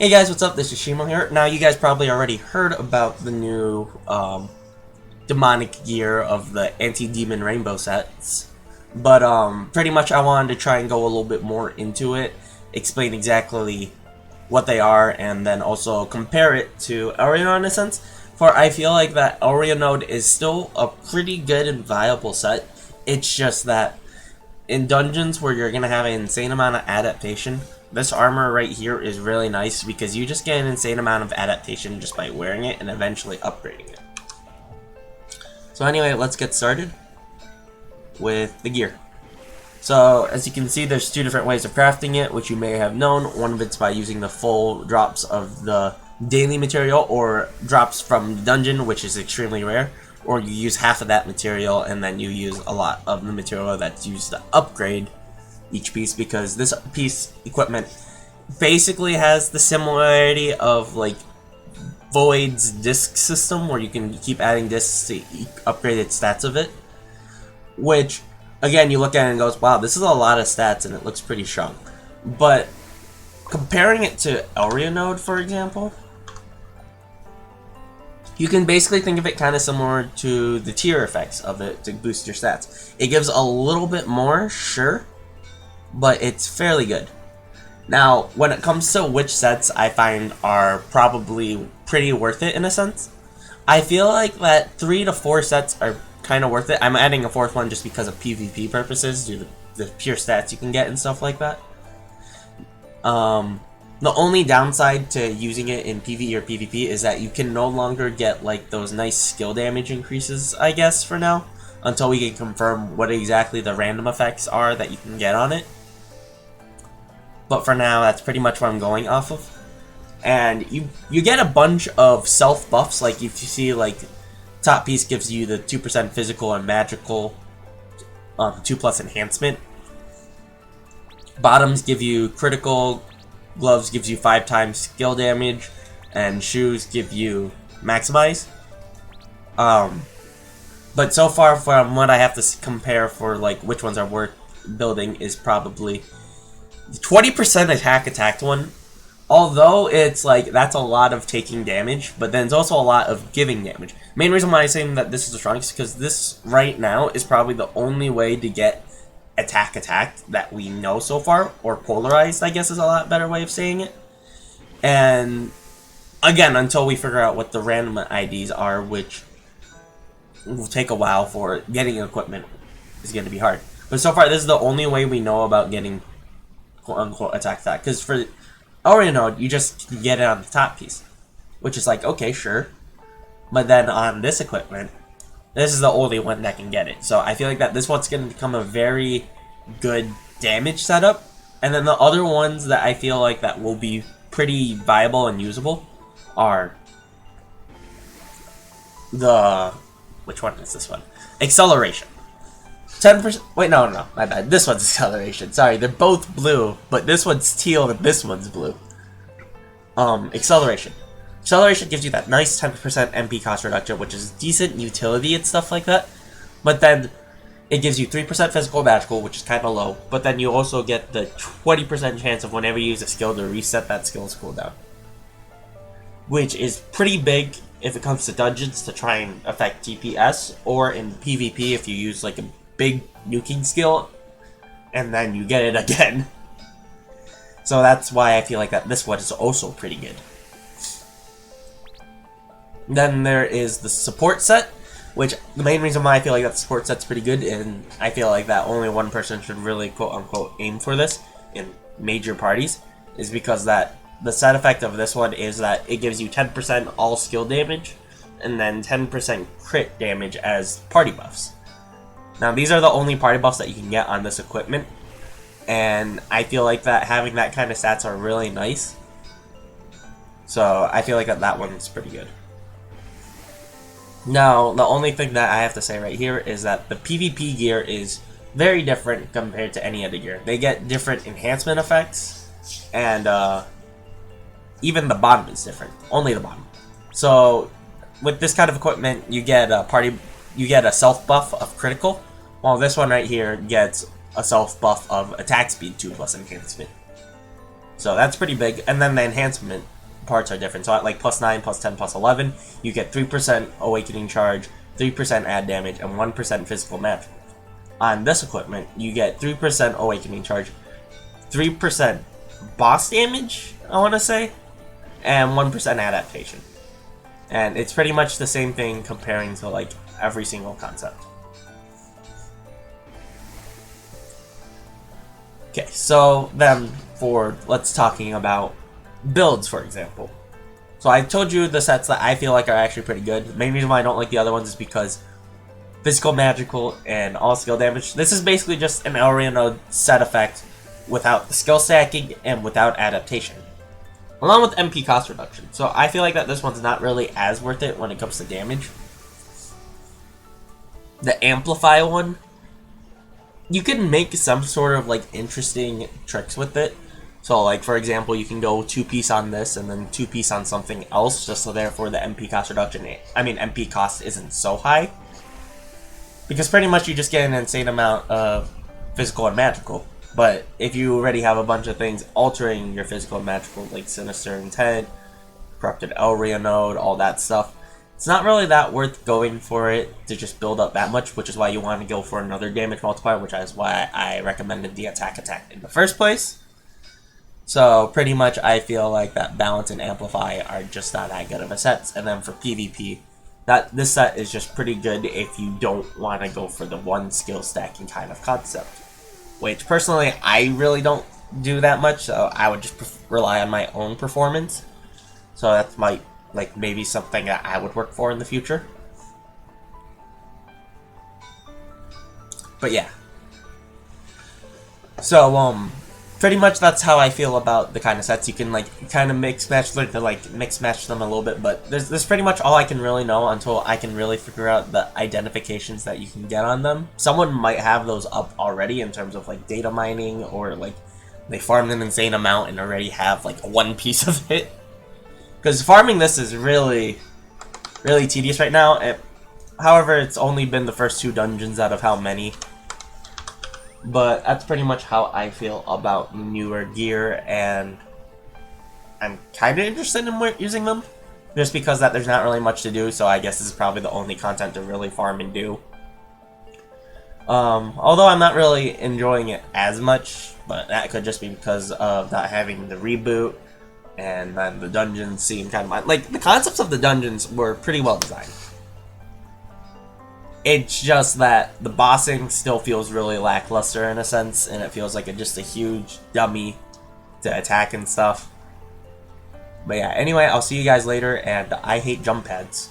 Hey guys, what's up? This is Shimo here. Now, you guys probably already heard about the new demonic gear of the anti-demon rainbow sets, but pretty much I wanted to try and go a little bit more into it, explain exactly what they are, and then also compare it to Elria in a sense. For I feel like that Elria node is still a pretty good and viable set. It's just that in dungeons where you're gonna have an insane amount of adaptation, this armor right here is really nice because you just get an insane amount of adaptation just by wearing it and eventually upgrading it. So anyway, let's get started with the gear. So as you can see, there's two different ways of crafting it, which you may have known. One of it's by using the full drops of the daily material or drops from the dungeon, which is extremely rare, or you use half of that material and then you use a lot of the material that's used to upgrade each piece, because this piece equipment basically has the similarity of like Void's disc system, where you can keep adding discs to upgrade its stats of it, which again you look at it and goes, wow, this is a lot of stats and it looks pretty strong. But comparing it to Elria node, for example, you can basically think of it kind of similar to the tier effects of it to boost your stats. It gives a little bit more, sure, but it's fairly good. Now, when it comes to which sets I find are probably pretty worth it in a sense, I feel like that 3 to 4 sets are kind of worth it. I'm adding a 4th one just because of PvP purposes, due to the pure stats you can get and stuff like that. The only downside to using it in PvE or PvP is that you can no longer get like those nice skill damage increases, I guess, for now, until we can confirm what exactly the random effects are that you can get on it. But for now, that's pretty much what I'm going off of. And you get a bunch of self buffs, like if you see like top piece gives you the 2% physical and magical 2+ enhancement. Bottoms give you critical, gloves gives you 5 times skill damage, and shoes give you maximize. But so far from what I have to compare for like which ones are worth building is probably 20% attack one, although it's like that's a lot of taking damage, but then it's also a lot of giving damage. Main reason why I'm saying that this is the strongest is because this right now is probably the only way to get attack that we know so far, or polarized, I guess is a lot better way of saying it. And again, until we figure out what the random IDs are, which will take a while for getting equipment, is going to be hard. But so far, this is the only way we know about getting quote-unquote attack. Because for Elria node, you just get it on the top piece, which is like, okay, sure. But then on this equipment, this is the only one that can get it. So I feel like that this one's going to become a very good damage setup. And then the other ones that I feel like that will be pretty viable and usable are the... Which one is this one? Acceleration. 10%... Wait, no, my bad. This one's acceleration. Sorry, they're both blue, but this one's teal and this one's blue. Acceleration. Acceleration gives you that nice 10% MP cost reduction, which is decent utility and stuff like that. But then it gives you 3% physical magical, which is kind of low. But then you also get the 20% chance of whenever you use a skill to reset that skill's cooldown, which is pretty big if it comes to dungeons to try and affect TPS, or in PvP if you use like a big nuking skill and then you get it again. So that's why I feel like that this one is also pretty good. Then there is the support set, which the main reason why I feel like that support set's pretty good, and I feel like that only one person should really quote-unquote aim for this in major parties, is because that the side effect of this one is that it gives you 10% all skill damage and then 10% crit damage as party buffs. Now these are the only party buffs that you can get on this equipment, and I feel like that having that kind of stats are really nice. So I feel like that one's pretty good. Now, the only thing that I have to say right here is that the PvP gear is very different compared to any other gear. They get different enhancement effects, and even the bottom is different. Only the bottom. So, with this kind of equipment, you get a self buff of critical, while this one right here gets a self buff of attack speed 2+ enhancement. So that's pretty big. And then the enhancement parts are different. So at like plus 9, plus 10, plus 11, you get 3% awakening charge, 3% add damage, and 1% physical magic. On this equipment, you get 3% awakening charge, 3% boss damage, I want to say, and 1% adaptation. And it's pretty much the same thing comparing to like every single concept. Okay, so then let's talking about builds, for example. So I told you the sets that I feel like are actually pretty good. The main reason why I don't like the other ones is because physical, magical, and all skill damage. This is basically just an area node set effect without the skill stacking and without adaptation, along with MP cost reduction. So I feel like that this one's not really as worth it when it comes to damage. The Amplify one, you can make some sort of like interesting tricks with it. So like for example, you can go 2-piece on this and then 2-piece on something else, just so therefore the MP cost reduction, MP cost isn't so high. Because pretty much you just get an insane amount of physical and magical. But if you already have a bunch of things altering your physical and magical, like Sinister Intent, Corrupted Area node, all that stuff, it's not really that worth going for it to just build up that much, which is why you want to go for another damage multiplier, which is why I recommended the attack in the first place. So pretty much I feel like that Balance and Amplify are just not that good of a set. And then for PvP, this set is just pretty good if you don't want to go for the one skill stacking kind of concept. Which personally I really don't do that much, so I would just rely on my own performance. So that's maybe something that I would work for in the future. But yeah. So pretty much that's how I feel about the kind of sets. You can kind of mix match them a little bit, but there's pretty much all I can really know until I can really figure out the identifications that you can get on them. Someone might have those up already in terms of like data mining, or like they farmed an insane amount and already have like one piece of it. Because farming this is really, really tedious right now. However, it's only been the first 2 dungeons out of how many. But that's pretty much how I feel about newer gear, and I'm kind of interested in using them. Just because there's not really much to do, so I guess this is probably the only content to really farm and do. Although I'm not really enjoying it as much, but that could just be because of not having the reboot. And then the dungeons seem kind of like the concepts of the dungeons were pretty well designed. It's just that the bossing still feels really lackluster in a sense, and it feels like just a huge dummy to attack and stuff. But yeah, anyway, I'll see you guys later, and I hate jump pads.